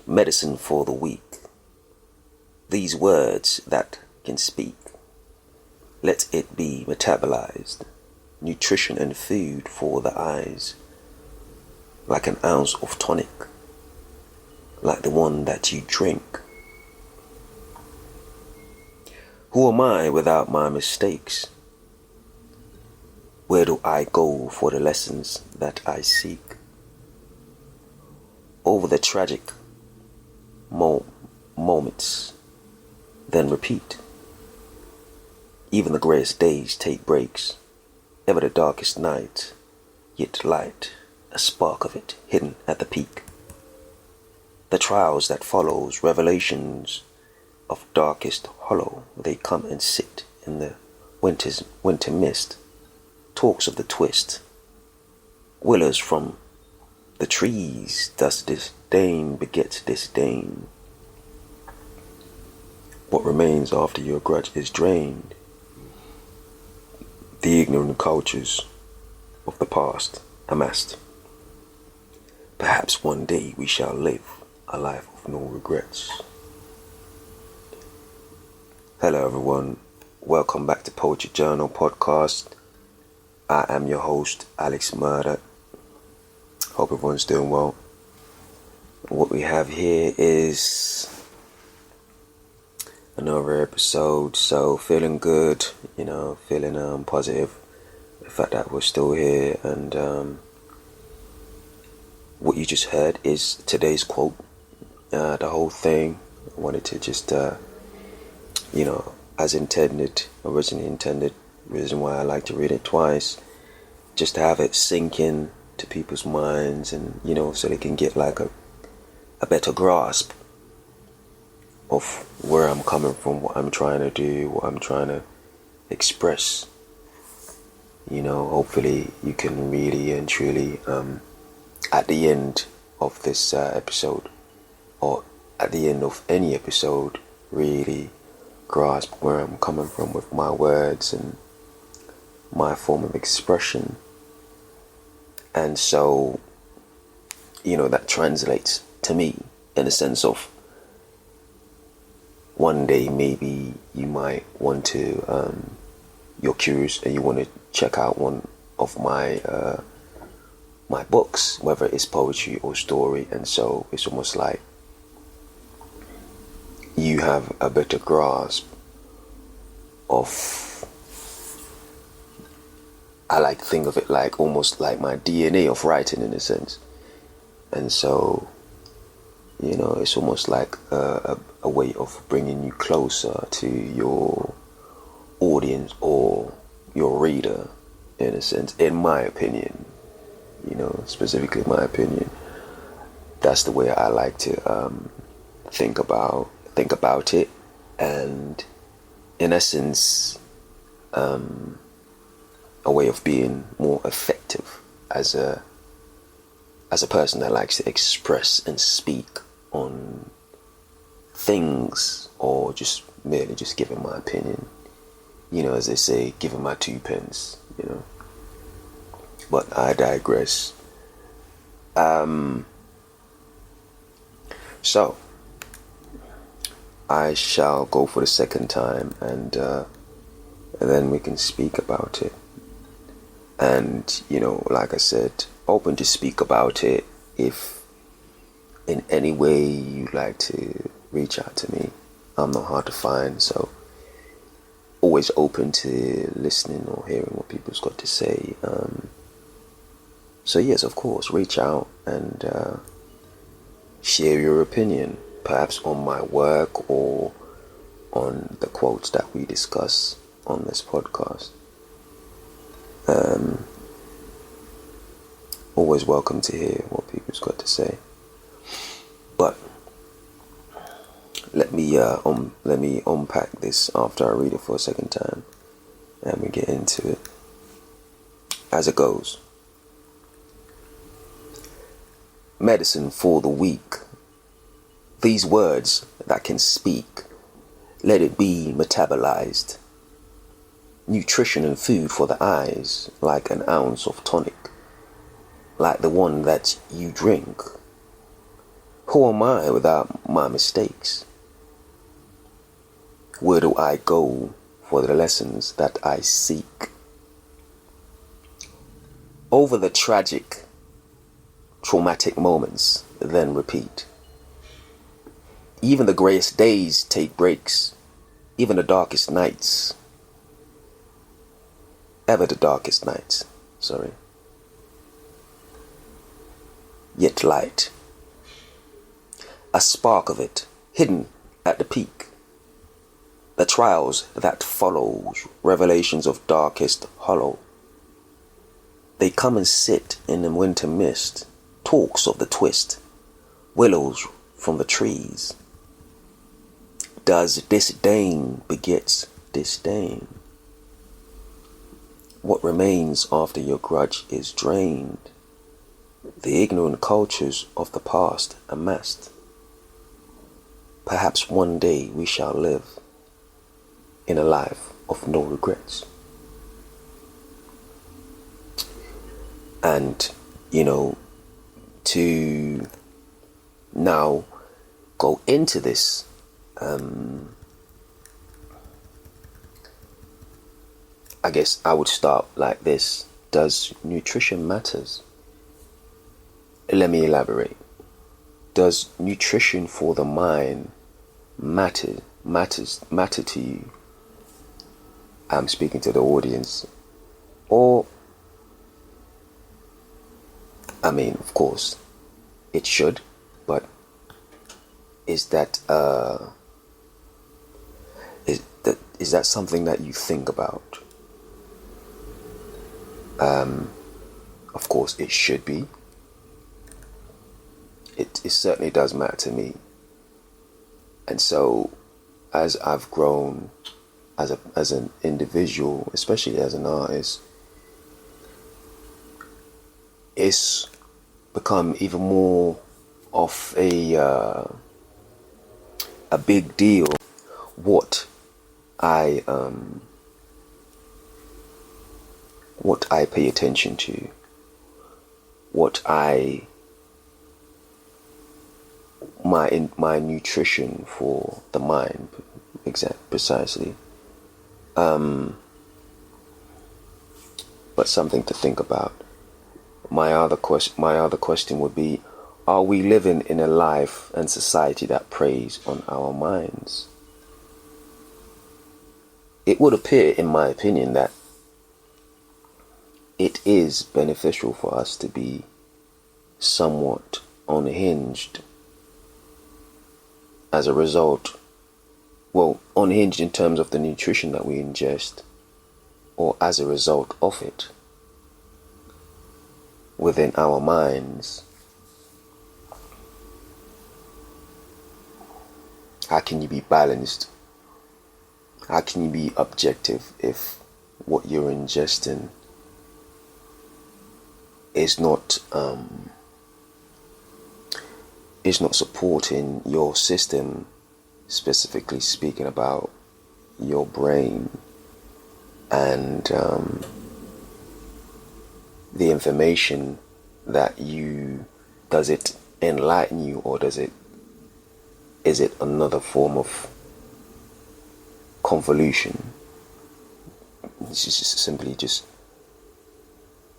medicine for the weak. These words that can speak, let it be metabolized, nutrition and food for the eyes, like an ounce of tonic, like the one that you drink. Who am I without my mistakes? Where do I go for the lessons that I seek? Over the tragic moments, then repeat. Even the greatest days take breaks, ever the darkest night, yet light, a spark of it hidden at the peak. The trials that follows, revelations of darkest hollow, they come and sit in the winter mist, talks of the twist, willows from the trees, thus disdain begets disdain. What remains after your grudge is drained? The ignorant cultures of the past amassed. Perhaps one day we shall live a life of no regrets. Hello everyone, welcome back to Poetry Journal Podcast. I am your host, Alex Murder. Hope everyone's doing well. What we have here is another episode, so feeling good, feeling positive. The fact that we're still here, and what you just heard is today's quote. The whole thing, I wanted to just, as originally intended, reason why I like to read it twice, just to have it sink in to people's minds, and so they can get like a better grasp of where I'm coming from, what I'm trying to do, what I'm trying to express. Hopefully you can really and truly at the end of this episode, or at the end of any episode, really grasp where I'm coming from with my words and my form of expression. And so, that translates to me in a sense of one day maybe you might want to, you're curious and you want to check out one of my my books, whether it's poetry or story, and so it's almost like you have a better grasp of, I like to think of it like almost like my DNA of writing in a sense. And so, it's almost like a way of bringing you closer to your audience or your reader, in a sense, in my opinion, specifically my opinion. That's the way I like to think about it, and in essence, a way of being more effective as a person that likes to express and speak on things, or just merely just giving my opinion, as they say, giving my 2 pence, but I digress. So I shall go for the second time, and then we can speak about it. And like I said, open to speak about it. If in any way you'd like to reach out to me, I'm not hard to find, so always open to listening or hearing what people's got to say. So yes, of course, reach out and share your opinion, perhaps on my work or on the quotes that we discuss on this podcast. Always welcome to hear what people's got to say. But let me unpack this after I read it for a second time, and we get into it as it goes. Medicine for the weak. These words that can speak, let it be metabolized. Nutrition and food for the eyes, like an ounce of tonic, like the one that you drink. Who am I without my mistakes? Where do I go for the lessons that I seek? Over the tragic, traumatic moments, then repeat. Even the greyest days take breaks, even the darkest nights. Ever the darkest nights, Yet light. A spark of it, hidden at the peak. The trials that follows, revelations of darkest hollow. They come and sit in the winter mist, talks of the twist, willows from the trees. Does disdain begets disdain? What remains after your grudge is drained? The ignorant cultures of the past amassed. Perhaps one day we shall live in a life of no regrets. And, to now go into this, I guess I would start like this. Does nutrition matters? Let me elaborate. Does nutrition for the mind matter to you? I'm speaking to the audience. Or, of course, it should, but is that something that you think about? Of course, it should be. It certainly does matter to me. And so, as I've grown as an individual, especially as an artist, it's become even more of a big deal what I pay attention to, my nutrition for the mind, precisely. But something to think about. My other question would be: are we living in a life and society that preys on our minds? It would appear, in my opinion, that it is beneficial for us to be somewhat unhinged as a result. Well, unhinged in terms of the nutrition that we ingest, or as a result of it within our minds. How can you be balanced? How can you be objective if what you're ingesting is not supporting your system, specifically speaking about your brain and the information that does it enlighten you, or is it another form of convolution? It's just simply just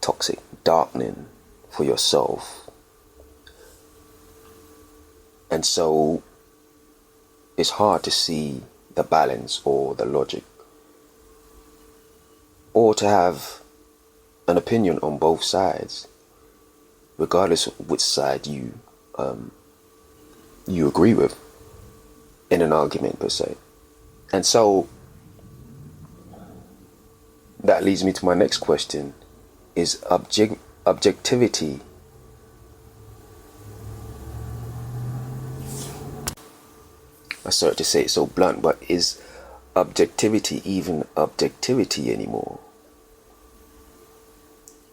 toxic darkening for yourself. And so it's hard to see the balance or the logic, or to have an opinion on both sides, regardless of which side you agree with in an argument per se. And so that leads me to my next question: is objectivity I sorry to say it so blunt, but is objectivity even objectivity anymore?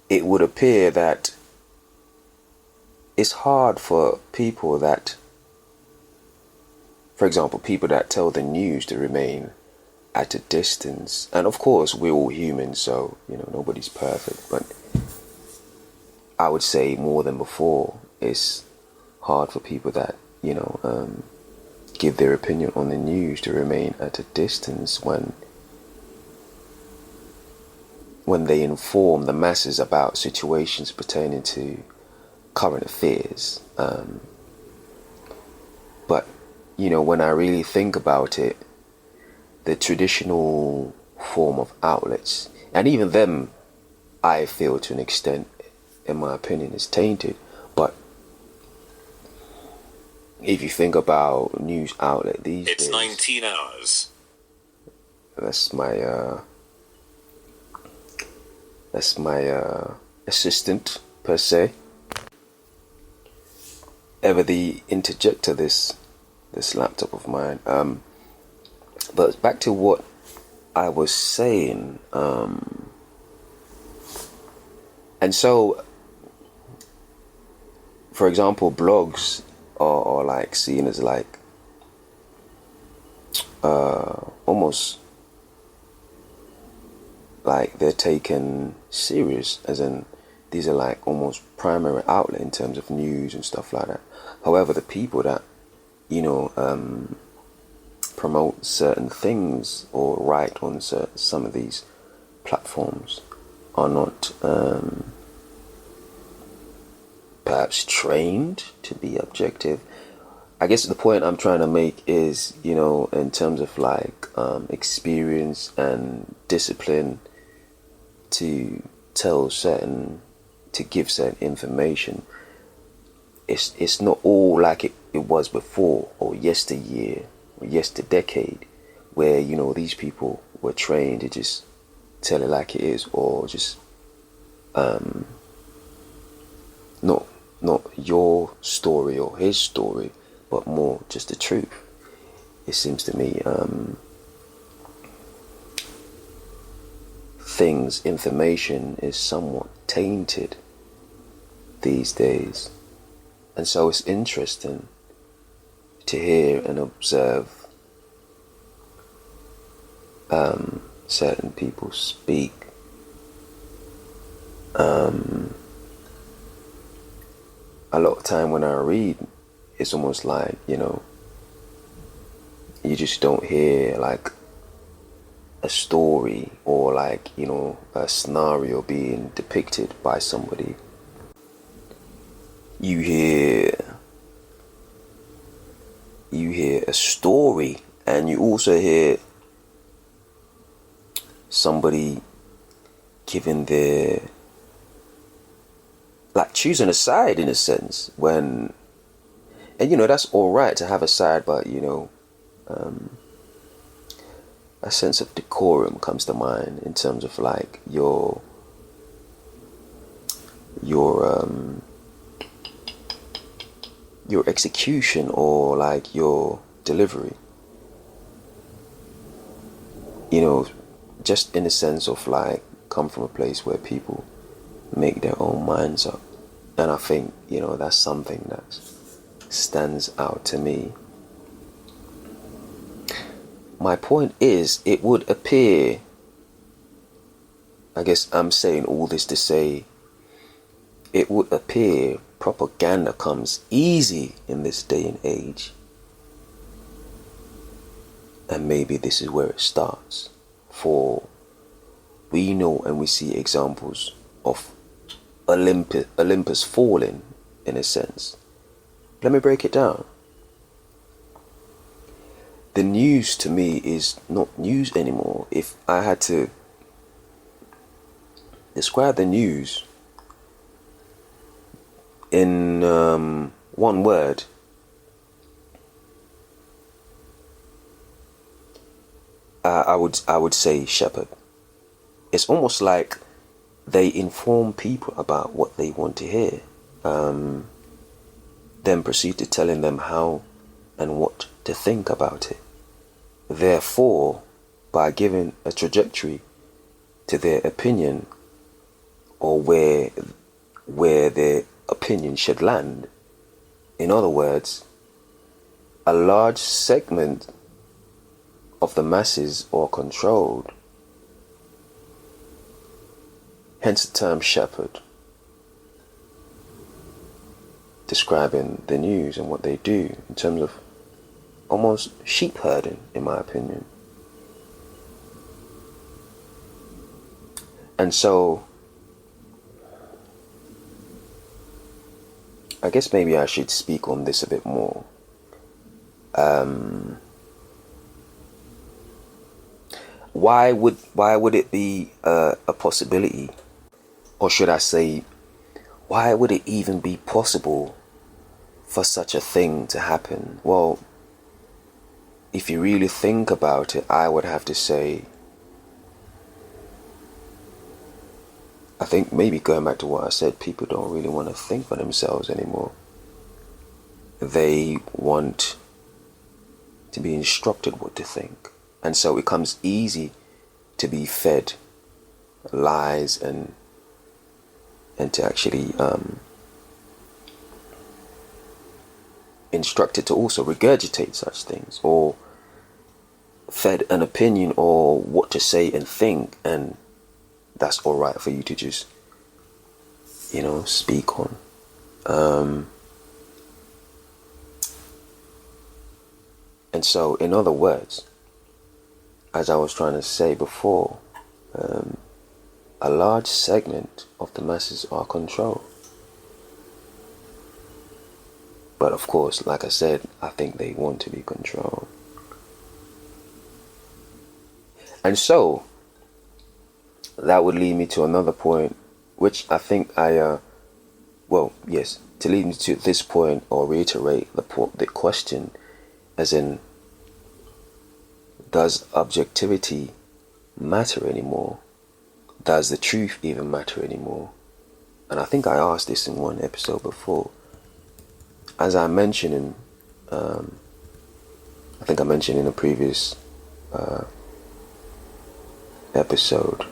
It would appear that it's hard for people that, for example, people that tell the news to remain at a distance. And of course, we're all human, so, nobody's perfect. But I would say more than before, it's hard for people that give their opinion on the news, to remain at a distance when they inform the masses about situations pertaining to current affairs. But when I really think about it, the traditional form of outlets, and even them, I feel to an extent, in my opinion, is tainted. But if you think about news outlet these days, it's 19 hours. That's my assistant per se. Ever the interjector, this laptop of mine. But back to what I was saying. And so, for example, blogs are like seen as like almost like they're taken serious, as in these are like almost primary outlet in terms of news and stuff like that. However, the people that promote certain things or write on some of these platforms are not perhaps trained to be objective. I guess the point I'm trying to make is, in terms of like experience and discipline to give certain information, it's not all like it was before, or yesteryear, or yesterdecade, where these people were trained to just tell it like it is, or just not your story or his story, but more just the truth. It seems to me information is somewhat tainted these days, and so it's interesting to hear and observe certain people speak. A lot of time when I read, it's almost like you just don't hear like a story or like a scenario being depicted by somebody. You hear a story, and you also hear somebody giving their, like, choosing a side in a sense, and that's all right to have a side, but a sense of decorum comes to mind in terms of like your execution or like your delivery. Just in the sense of like come from a place where people make their own minds up. And I think, that's something that stands out to me. My point is, it would appear, I guess I'm saying all this to say, it would appear propaganda comes easy in this day and age. And maybe this is where it starts. For we know and we see examples of Olympus falling, in a sense. Let me break it down. The news to me is not news anymore. If I had to describe the news in one word, I would say shepherd. It's almost like they inform people about what they want to hear, then proceed to telling them how and what to think about it. Therefore, by giving a trajectory to their opinion, or where their opinion should land, in other words, a large segment of the masses are controlled. Hence the term shepherd. describing the news and what they do in terms of almost sheep herding, in my opinion. And so I guess maybe I should speak on this a bit more. Why would it be a possibility, or should I say, why would it even be possible for such a thing to happen? Well, if you really think about it, I would have to say, I think maybe going back to what I said, people don't really want to think for themselves anymore. They want to be instructed what to think. And so it comes easy to be fed lies and to actually instructed to also regurgitate such things, or fed an opinion or what to say and think, and that's all right for you to just, speak on. And so, in other words, as I was trying to say before, a large segment of the masses are controlled. But of course, like I said, I think they want to be controlled. And so, that would lead me to another point, which I think to lead me to this point, or reiterate the question, as in, does objectivity matter anymore? Does the truth even matter anymore? And I think I asked this in one episode before. As I mentioned in, I think I mentioned in a previous episode,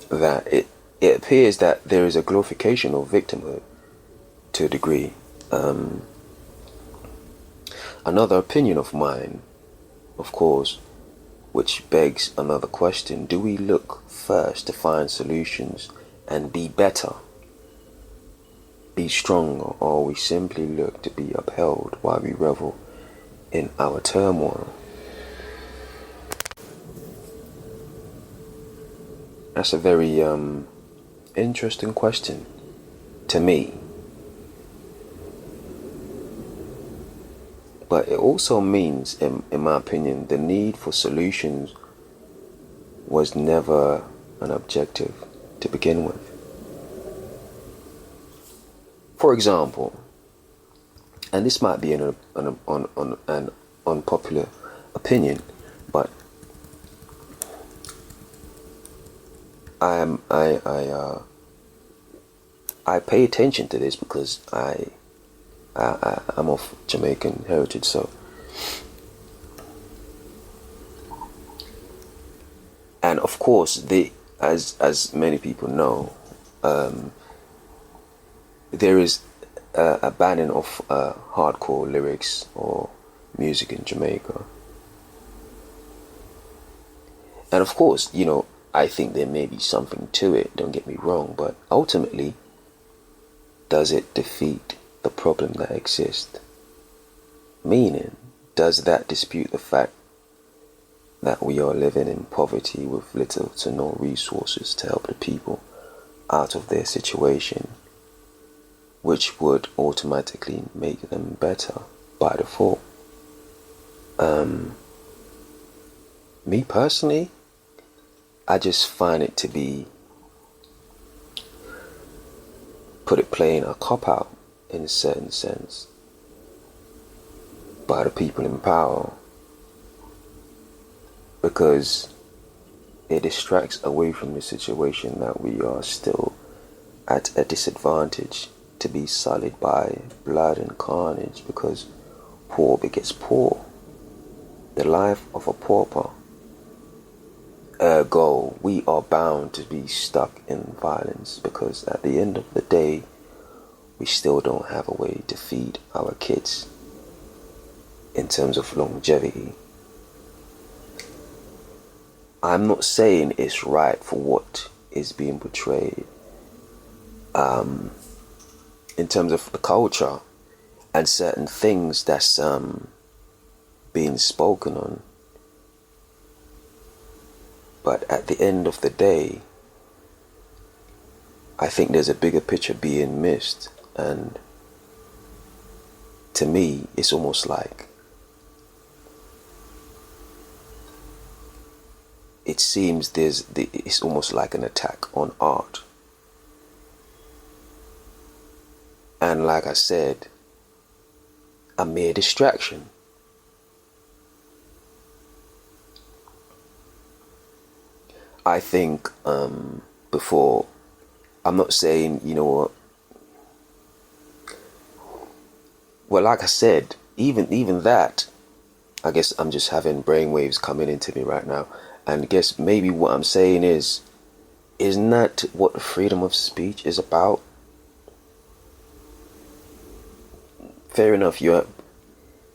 that it appears that there is a glorification of victimhood to a degree. Another opinion of mine, of course, which begs another question: do we look first to find solutions and be better, be stronger, or we simply look to be upheld while we revel in our turmoil? That's a very interesting question to me. But it also means, in my opinion, the need for solutions was never an objective to begin with. For example, and this might be an unpopular opinion, but I pay attention to this because I'm of Jamaican heritage, so. And of course, as many people know, there is a banning of hardcore lyrics or music in Jamaica. And of course, I think there may be something to it, don't get me wrong, but ultimately, does it defeat the problem that exists? Meaning, does that dispute the fact that we are living in poverty with little to no resources to help the people out of their situation, which would automatically make them better by default? Me personally, I just find it to be, put it plain, a cop-out in a certain sense by the people in power, because it distracts away from the situation that we are still at a disadvantage to be sullied by blood and carnage, because poor begets poor, the life of a pauper. Ergo, we are bound to be stuck in violence, because at the end of the day, we still don't have a way to feed our kids in terms of longevity. I'm not saying it's right for what is being portrayed. in terms of the culture and certain things that's being spoken on. But at the end of the day, I think there's a bigger picture being missed, and to me, it's almost like it seems it's almost like an attack on art. And like I said, a mere distraction. I think before, I'm not saying, you know what, well, like I said, even that, I guess I'm just having brainwaves coming into me right now. And I guess maybe what I'm saying isn't that what freedom of speech is about? Fair enough, you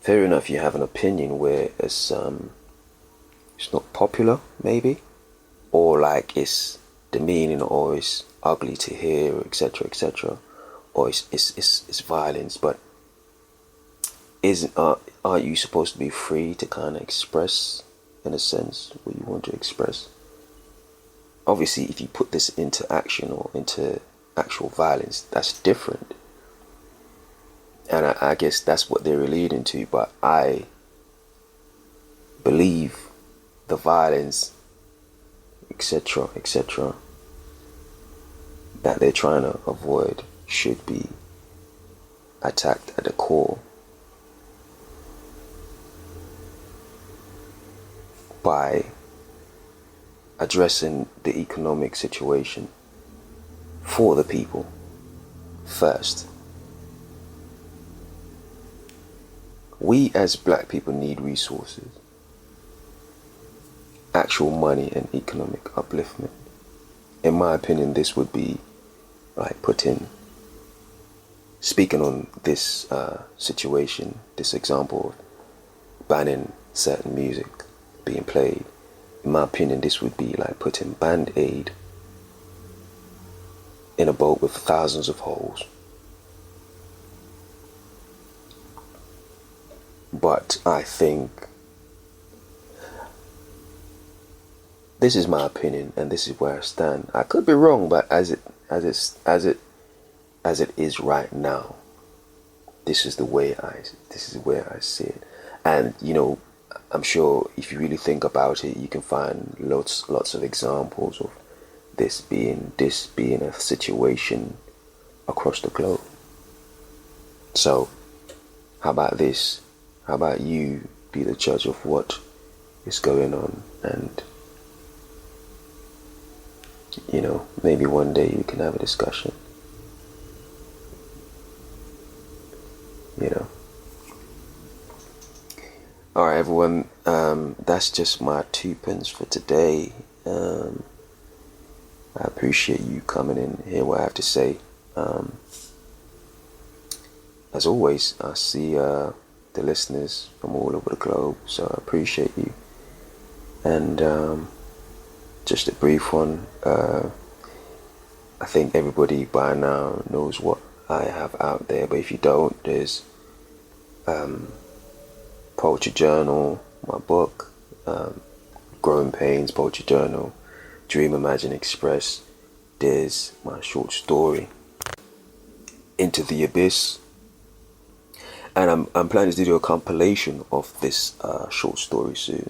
have an opinion where it's not popular, maybe, or like it's demeaning, or it's ugly to hear, etc., etc., or it's violence. But aren't you supposed to be free to kind of express, in a sense, what you want to express? Obviously, if you put this into action or into actual violence, that's different. And I guess that's what they're leading to. But I believe the violence, etc., etc., that they're trying to avoid should be attacked at the core by addressing the economic situation for the people first. We as black people need resources, actual money and economic upliftment. In my opinion, this would be like speaking on this situation, this example of banning certain music being played. In my opinion, this would be like putting Band-Aid in a boat with thousands of holes. But I think this is my opinion, and this is where I stand. I could be wrong, but as it is right now, this is where I see it. And you know, I'm sure if you really think about it, you can find lots of examples of this being a situation across the globe. So, how about this? How about you be the judge of what is going on, and you know, maybe one day you can have a discussion. You know. Alright everyone, that's just my 2 pence for today. I appreciate you coming in, hear what I have to say. As always, I see the listeners from all over the globe, so I appreciate you. And just a brief one, I think everybody by now knows what I have out there, but if you don't, there's Poetry Journal, my book, Growing Pains, Poetry Journal, Dream, Imagine, Express. There's my short story, Into the Abyss. And I'm planning to do a compilation of this short story soon.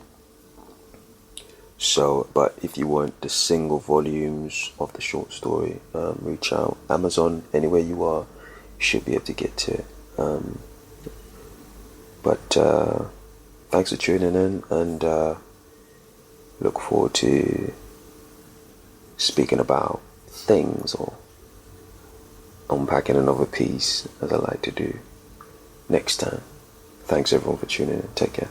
So, but if you want the single volumes of the short story, reach out. Amazon, anywhere you are, you should be able to get to it. But thanks for tuning in, and look forward to speaking about things or unpacking another piece, as I like to do next time. Thanks everyone for tuning in. Take care.